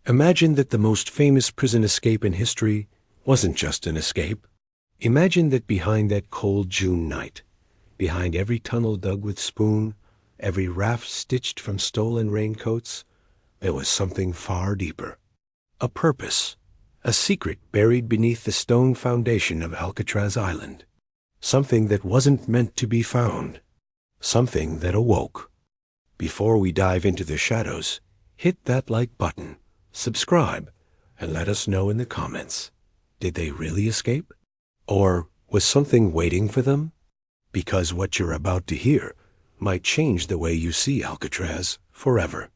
Imagine that the most famous prison escape in history wasn't just an escape. Imagine that behind that cold June night, behind every tunnel dug with spoon, every raft stitched from stolen raincoats, there was something far deeper. A purpose, a secret buried beneath the stone foundation of Alcatraz Island. Something that wasn't meant to be found. Something that awoke. Before we dive into the shadows, hit that like button, subscribe, and let us know in the comments. Did they really escape? Or was something waiting for them? Because what you're about to hear might change the way you see Alcatraz forever.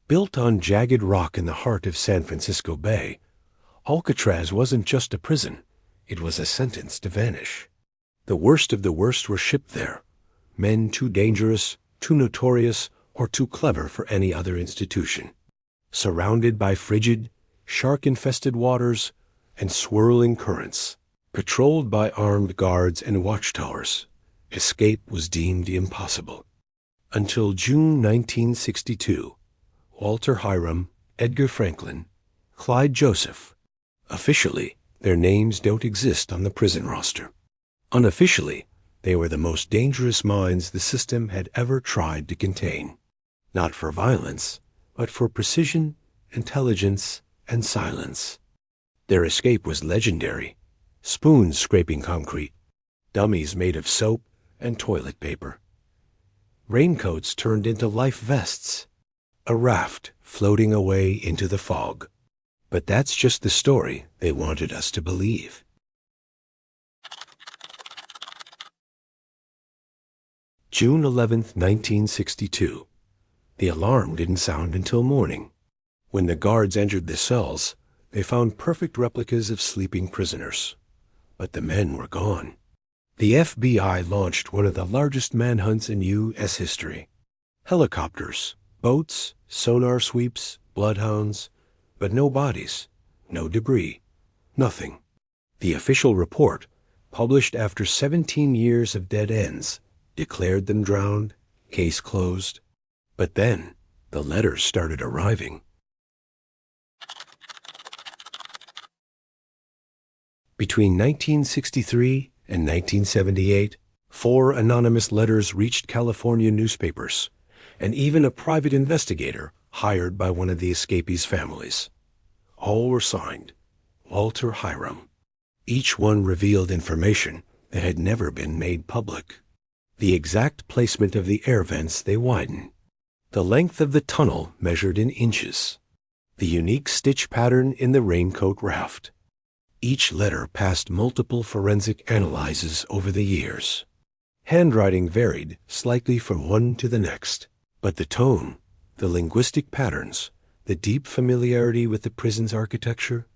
Built on jagged rock in the heart of San Francisco Bay, Alcatraz wasn't just a prison, it was a sentence to vanish. The worst of the worst were shipped there, men too dangerous, too notorious, or too clever for any other institution. Surrounded by frigid, shark-infested waters and swirling currents, patrolled by armed guards and watchtowers, escape was deemed impossible. Until June 1962, Walter Hiram, Edgar Franklin, Clyde Joseph. Officially, their names don't exist on the prison roster. Unofficially, they were the most dangerous minds the system had ever tried to contain. Not for violence, but for precision, intelligence, and silence. Their escape was legendary. Spoons scraping concrete, dummies made of soap and toilet paper. Raincoats turned into life vests. A raft floating away into the fog. But that's just the story they wanted us to believe. June 11th, 1962. The alarm didn't sound until morning. When the guards entered the cells, they found perfect replicas of sleeping prisoners. But the men were gone. The FBI launched one of the largest manhunts in U.S. history. Helicopters, boats, sonar sweeps, bloodhounds, but no bodies, no debris, nothing. The official report, published after 17 years of dead ends, declared them drowned, case closed. But then, the letters started arriving. Between 1963 and 1978, 4 anonymous letters reached California newspapers, and even a private investigator hired by one of the escapees' families. All were signed, Walter Hiram. Each one revealed information that had never been made public. The exact placement of the air vents they widen. The length of the tunnel measured in inches. The unique stitch pattern in the raincoat raft. Each letter passed multiple forensic analyses over the years. Handwriting varied slightly from one to the next, but the tone, the linguistic patterns, the deep familiarity with the prison's architecture,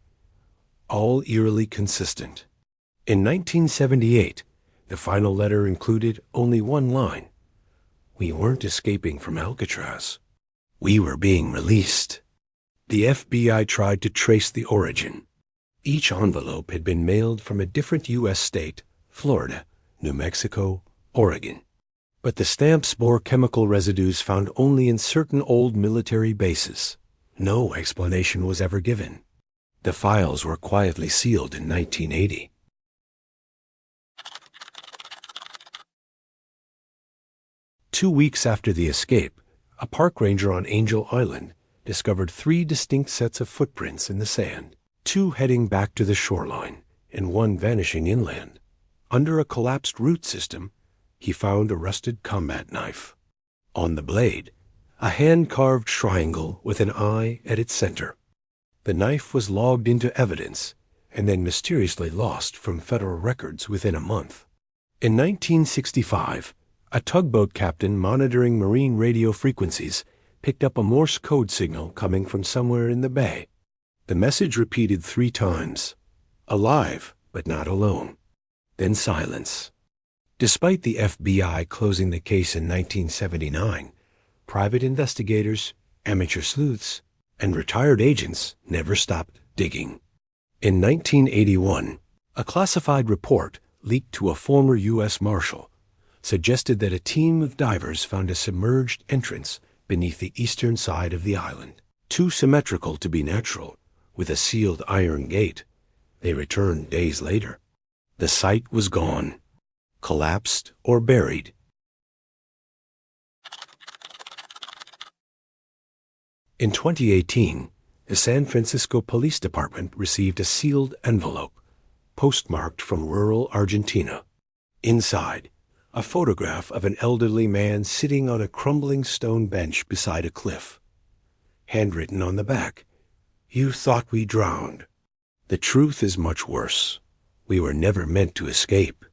all eerily consistent. In 1978, the final letter included only one line. We weren't escaping from Alcatraz. We were being released. The FBI tried to trace the origin. Each envelope had been mailed from a different U.S. state, Florida, New Mexico, Oregon. But the stamps bore chemical residues found only in certain old military bases. No explanation was ever given. The files were quietly sealed in 1980. Two weeks after the escape, a park ranger on Angel Island discovered 3 distinct sets of footprints in the sand, 2 heading back to the shoreline and 1 vanishing inland. Under a collapsed root system, he found a rusted combat knife. On the blade, a hand-carved triangle with an eye at its center. The knife was logged into evidence and then mysteriously lost from federal records within a month. In 1965, a tugboat captain monitoring marine radio frequencies picked up a Morse code signal coming from somewhere in the bay. The message repeated 3 times, alive but not alone. Then silence. Despite the FBI closing the case in 1979, private investigators, amateur sleuths, and retired agents never stopped digging. In 1981, a classified report leaked to a former U.S. Marshal suggested that a team of divers found a submerged entrance beneath the eastern side of the island, too symmetrical to be natural, with a sealed iron gate. They returned days later. The site was gone, collapsed or buried. In 2018, the San Francisco Police Department received a sealed envelope, postmarked from rural Argentina. Inside, a photograph of an elderly man sitting on a crumbling stone bench beside a cliff. Handwritten on the back, "You thought we drowned." The truth is much worse. We were never meant to escape.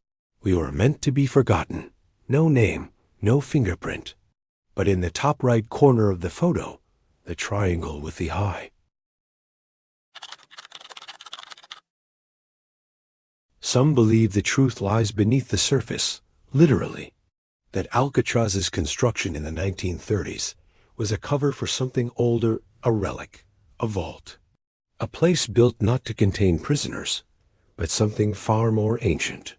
We were meant to be forgotten. No name, no fingerprint. But in the top right corner of the photo, the triangle with the eye. Some believe the truth lies beneath the surface, literally, that Alcatraz's construction in the 1930s was a cover for something older, a relic, a vault. A place built not to contain prisoners, but something far more ancient.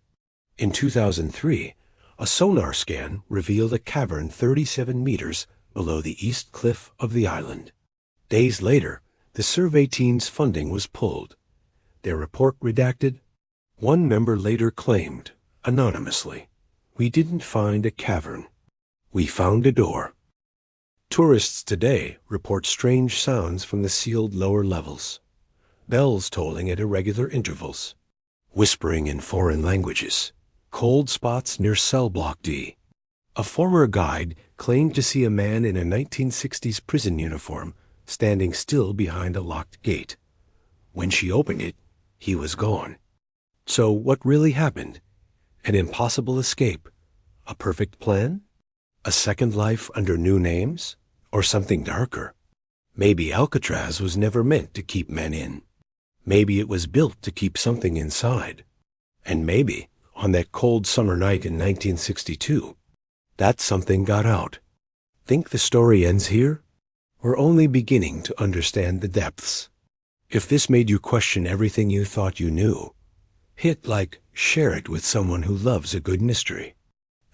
In 2003, a sonar scan revealed a cavern 37 meters below the east cliff of the island. Days later, the survey team's funding was pulled. Their report redacted. One member later claimed, anonymously, "We didn't find a cavern. We found a door." Tourists today report strange sounds from the sealed lower levels. Bells tolling at irregular intervals. Whispering in foreign languages. Cold spots near cell block D. A former guide claimed to see a man in a 1960s prison uniform standing still behind a locked gate. When she opened it, he was gone. So what really happened? An impossible escape? A perfect plan? A second life under new names? Or something darker? Maybe Alcatraz was never meant to keep men in. Maybe it was built to keep something inside. And maybe, on that cold summer night in 1962, that something got out. Think the story ends here? We're only beginning to understand the depths. If this made you question everything you thought you knew, hit like, share it with someone who loves a good mystery.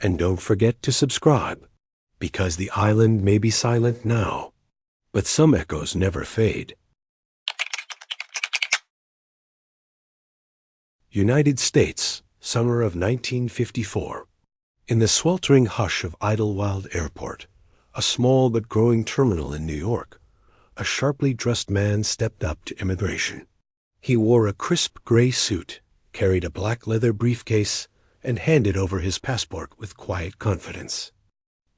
And don't forget to subscribe, because the island may be silent now, but some echoes never fade. United States, summer of 1954. In the sweltering hush of Idlewild Airport, a small but growing terminal in New York, a sharply dressed man stepped up to immigration. He wore a crisp gray suit, carried a black leather briefcase, and handed over his passport with quiet confidence.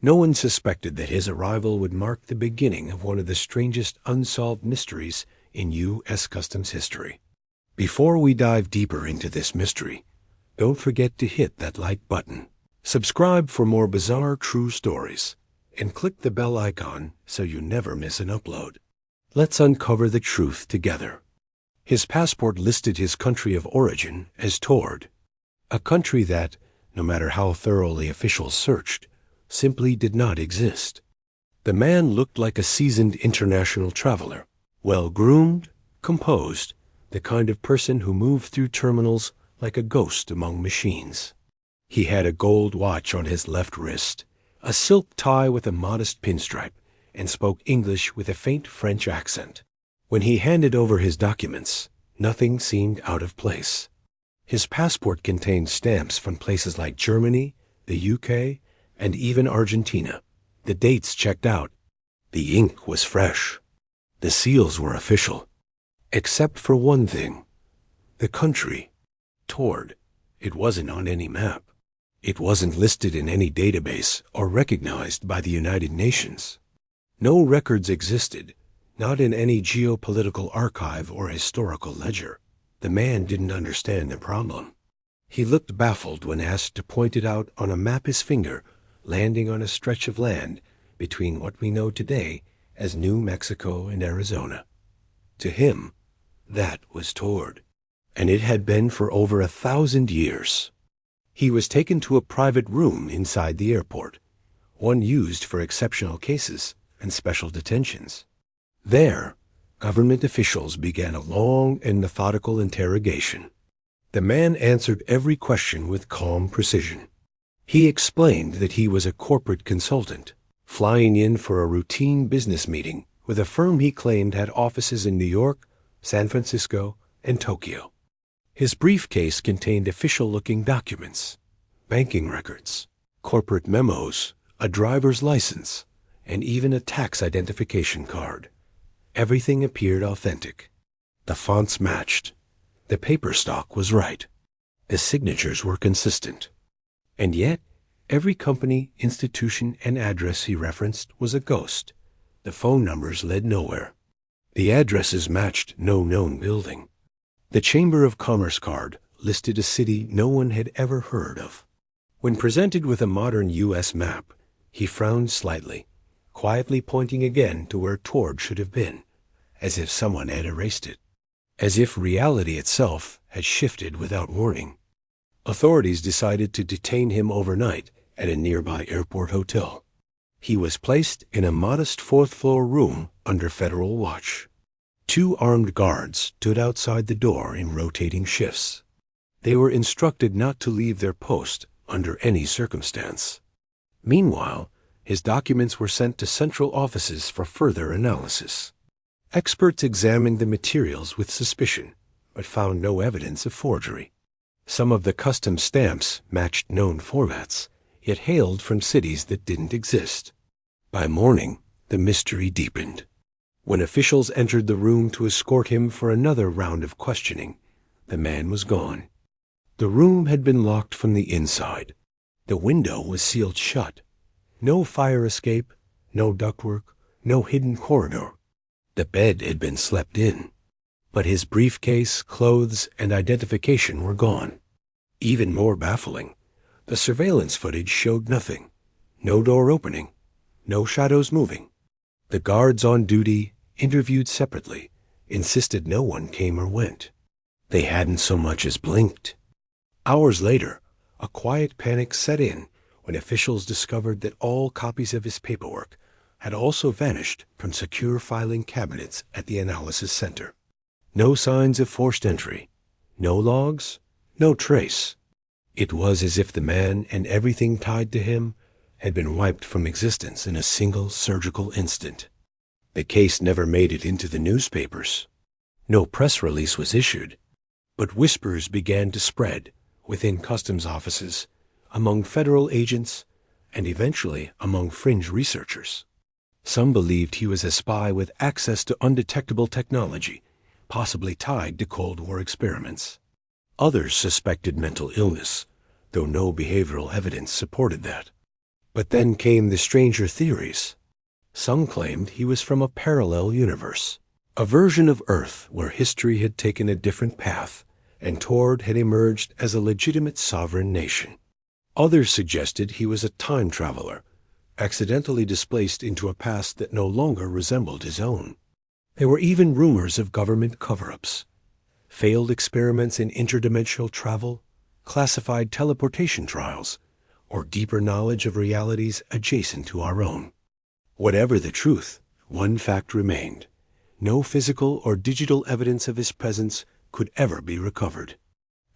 No one suspected that his arrival would mark the beginning of one of the strangest unsolved mysteries in U.S. Customs history. Before we dive deeper into this mystery, don't forget to hit that like button, subscribe for more bizarre true stories, and click the bell icon so you never miss an upload. Let's uncover the truth together. His passport listed his country of origin as Tord, a country that, no matter how thoroughly officials searched, simply did not exist. The man looked like a seasoned international traveler, well-groomed, composed, the kind of person who moved through terminals like a ghost among machines. He had a gold watch on his left wrist, a silk tie with a modest pinstripe, and spoke English with a faint French accent. When he handed over his documents, nothing seemed out of place. His passport contained stamps from places like Germany, the UK, and even Argentina. The dates checked out. The ink was fresh. The seals were official. Except for one thing. The country. Tord. It wasn't on any map. It wasn't listed in any database or recognized by the United Nations. No records existed, not in any geopolitical archive or historical ledger. The man didn't understand the problem. He looked baffled when asked to point it out on a map, his finger landing on a stretch of land between what we know today as New Mexico and Arizona. To him, that was Tord, and it had been for over 1,000 years. He was taken to a private room inside the airport, one used for exceptional cases and special detentions. There, government officials began a long and methodical interrogation. The man answered every question with calm precision. He explained that he was a corporate consultant, flying in for a routine business meeting with a firm he claimed had offices in New York, San Francisco, and Tokyo. His briefcase contained official-looking documents, banking records, corporate memos, a driver's license, and even a tax identification card. Everything appeared authentic. The fonts matched. The paper stock was right. The signatures were consistent. And yet, every company, institution, and address he referenced was a ghost. The phone numbers led nowhere. The addresses matched no known building. The Chamber of Commerce card listed a city no one had ever heard of. When presented with a modern U.S. map, he frowned slightly, quietly pointing again to where Tord should have been, as if someone had erased it, as if reality itself had shifted without warning. Authorities decided to detain him overnight at a nearby airport hotel. He was placed in a modest fourth-floor room under federal watch. 2 armed guards stood outside the door in rotating shifts. They were instructed not to leave their post under any circumstance. Meanwhile, his documents were sent to central offices for further analysis. Experts examined the materials with suspicion, but found no evidence of forgery. Some of the custom stamps matched known formats, yet hailed from cities that didn't exist. By morning, the mystery deepened. When officials entered the room to escort him for another round of questioning, the man was gone. The room had been locked from the inside. The window was sealed shut. No fire escape, no ductwork, no hidden corridor. The bed had been slept in. But his briefcase, clothes, and identification were gone. Even more baffling, the surveillance footage showed nothing. No door opening, no shadows moving. The guards on duty, interviewed separately, insisted no one came or went. They hadn't so much as blinked. Hours later, a quiet panic set in when officials discovered that all copies of his paperwork had also vanished from secure filing cabinets at the analysis center. No signs of forced entry, no logs, no trace. It was as if the man and everything tied to him had been wiped from existence in a single surgical instant. The case never made it into the newspapers. No press release was issued, but whispers began to spread within customs offices, among federal agents, and eventually among fringe researchers. Some believed he was a spy with access to undetectable technology, possibly tied to Cold War experiments. Others suspected mental illness, though no behavioral evidence supported that. But then came the stranger theories. Some claimed he was from a parallel universe, a version of Earth where history had taken a different path, and Tord had emerged as a legitimate sovereign nation. Others suggested he was a time traveler, accidentally displaced into a past that no longer resembled his own. There were even rumors of government cover-ups, failed experiments in interdimensional travel, classified teleportation trials, or deeper knowledge of realities adjacent to our own. Whatever the truth, one fact remained. No physical or digital evidence of his presence could ever be recovered.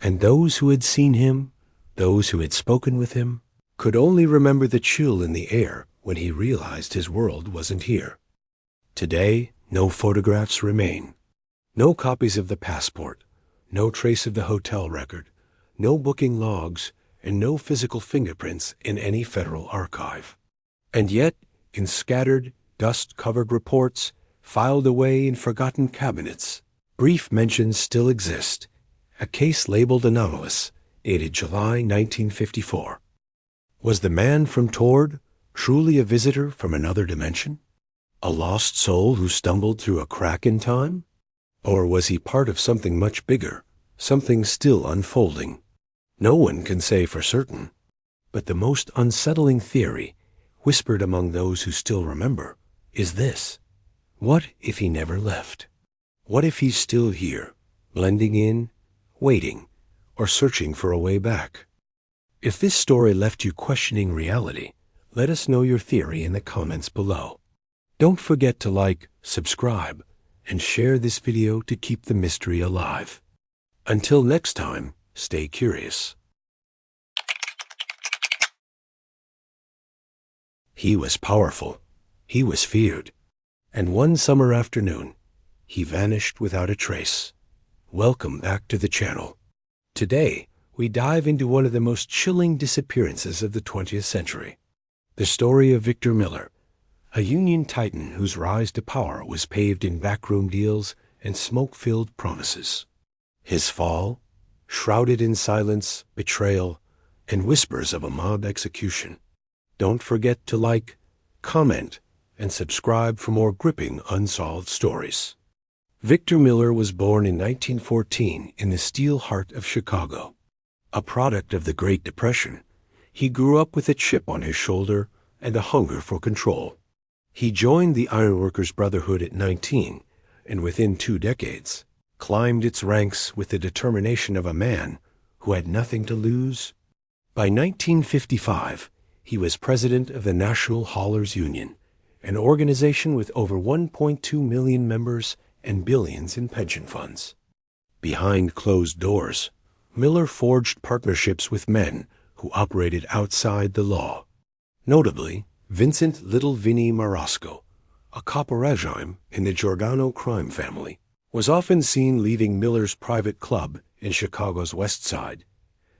And those who had seen him, those who had spoken with him, could only remember the chill in the air when he realized his world wasn't here. Today, no photographs remain. No copies of the passport, no trace of the hotel record, no booking logs, and no physical fingerprints in any federal archive. And yet, in scattered, dust-covered reports, filed away in forgotten cabinets, brief mentions still exist. A case labeled anomalous, dated July 1954. Was the man from Tord truly a visitor from another dimension? A lost soul who stumbled through a crack in time? Or was he part of something much bigger, something still unfolding? No one can say for certain, but the most unsettling theory, whispered among those who still remember, is this. What if he never left? What if he's still here, blending in, waiting, or searching for a way back? If this story left you questioning reality, let us know your theory in the comments below. Don't forget to like, subscribe, and share this video to keep the mystery alive. Until next time, stay curious. He was powerful. He was feared. And one summer afternoon, he vanished without a trace. Welcome back to the channel. Today, we dive into one of the most chilling disappearances of the 20th century. The story of Victor Miller, a Union titan whose rise to power was paved in backroom deals and smoke-filled promises. His fall, shrouded in silence, betrayal, and whispers of a mob execution. Don't forget to like, comment, and subscribe for more gripping unsolved stories. Victor Miller was born in 1914 in the steel heart of Chicago. A product of the Great Depression, he grew up with a chip on his shoulder and a hunger for control. He joined the Ironworkers Brotherhood at 19, and within 2 decades, climbed its ranks with the determination of a man who had nothing to lose. By 1955, he was president of the National Haulers Union, an organization with over 1.2 million members and billions in pension funds. Behind closed doors, Miller forged partnerships with men who operated outside the law. Notably, Vincent Little Vinnie Marasco, a caporegime in the Giordano crime family, was often seen leaving Miller's private club in Chicago's West Side.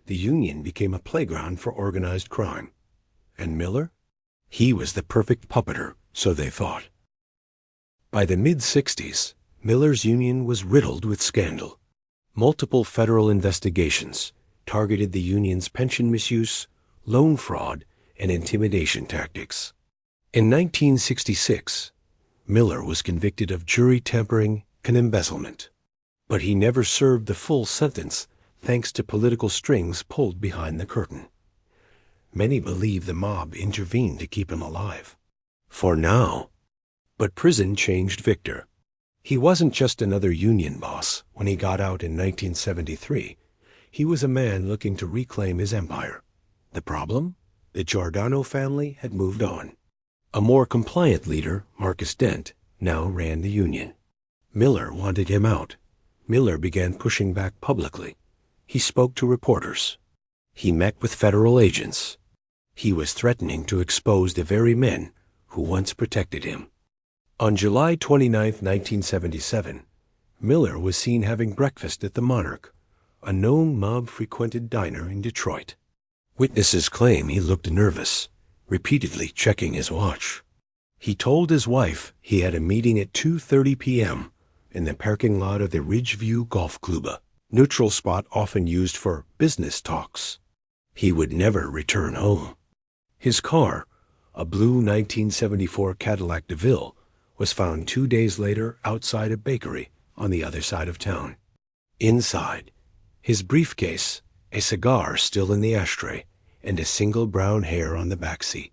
The Union became a playground for organized crime. And Miller? He was the perfect puppeter, so they thought. By the mid-60s, Miller's union was riddled with scandal. Multiple federal investigations targeted the union's pension misuse, loan fraud, and intimidation tactics. In 1966, Miller was convicted of jury tampering and embezzlement. But he never served the full sentence thanks to political strings pulled behind the curtain. Many believe the mob intervened to keep him alive. For now. But prison changed Victor. He wasn't just another union boss when he got out in 1973. He was a man looking to reclaim his empire. The problem? The Giordano family had moved on. A more compliant leader, Marcus Dent, now ran the union. Miller wanted him out. Miller began pushing back publicly. He spoke to reporters. He met with federal agents. He was threatening to expose the very men who once protected him. On July 29, 1977, Miller was seen having breakfast at the Monarch, a known mob-frequented diner in Detroit. Witnesses claim he looked nervous, repeatedly checking his watch. He told his wife he had a meeting at 2:30 p.m. in the parking lot of the Ridgeview Golf Club, a neutral spot often used for business talks. He would never return home. His car, a blue 1974 Cadillac DeVille, was found 2 days later outside a bakery on the other side of town. Inside, his briefcase, a cigar still in the ashtray, and a single brown hair on the back seat.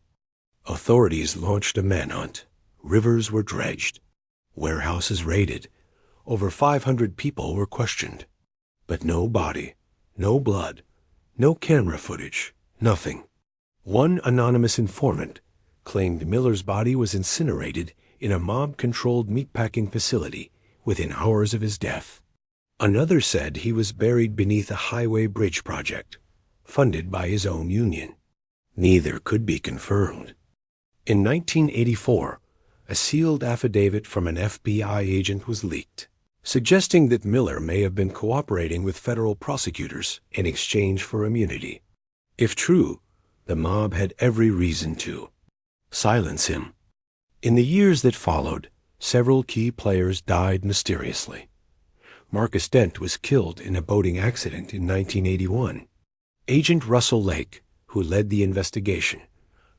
Authorities launched a manhunt. Rivers were dredged. Warehouses raided. Over 500 people were questioned. But no body, no blood, no camera footage, nothing. One anonymous informant claimed Miller's body was incinerated in a mob-controlled meatpacking facility within hours of his death. Another said he was buried beneath a highway bridge project, funded by his own union. Neither could be confirmed. In 1984, a sealed affidavit from an FBI agent was leaked, suggesting that Miller may have been cooperating with federal prosecutors in exchange for immunity. If true, the mob had every reason to silence him. In the years that followed, several key players died mysteriously. Marcus Dent was killed in a boating accident in 1981. Agent Russell Lake, who led the investigation,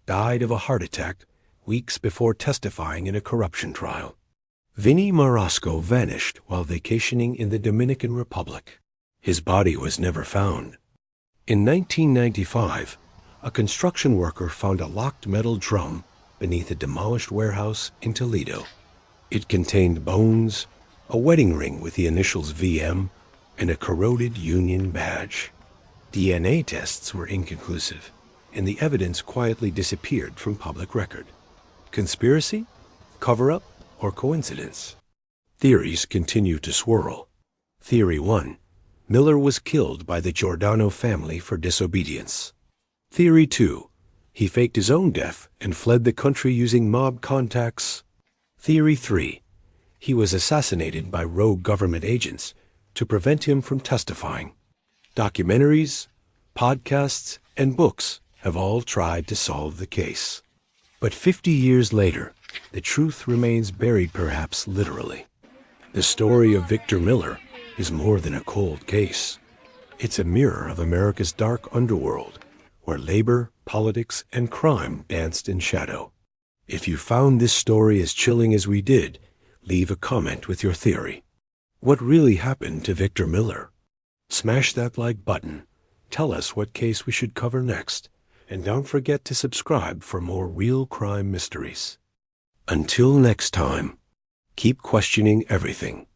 died of a heart attack weeks before testifying in a corruption trial. Vinnie Marasco vanished while vacationing in the Dominican Republic. His body was never found. In 1995, a construction worker found a locked metal drum beneath a demolished warehouse in Toledo. It contained bones, a wedding ring with the initials VM, and a corroded Union badge. DNA tests were inconclusive, and the evidence quietly disappeared from public record. Conspiracy? Cover-up? Or coincidence? Theories continue to swirl. Theory 1. Miller was killed by the Giordano family for disobedience. Theory 2. He faked his own death and fled the country using mob contacts. Theory 3. He was assassinated by rogue government agents to prevent him from testifying. Documentaries, podcasts, and books have all tried to solve the case. But 50 years later, the truth remains buried, perhaps literally. The story of Victor Miller is more than a cold case. It's a mirror of America's dark underworld, where labor, politics, and crime danced in shadow. If you found this story as chilling as we did, leave a comment with your theory. What really happened to Victor Miller? Smash that like button. Tell us what case we should cover next. And don't forget to subscribe for more real crime mysteries. Until next time, keep questioning everything.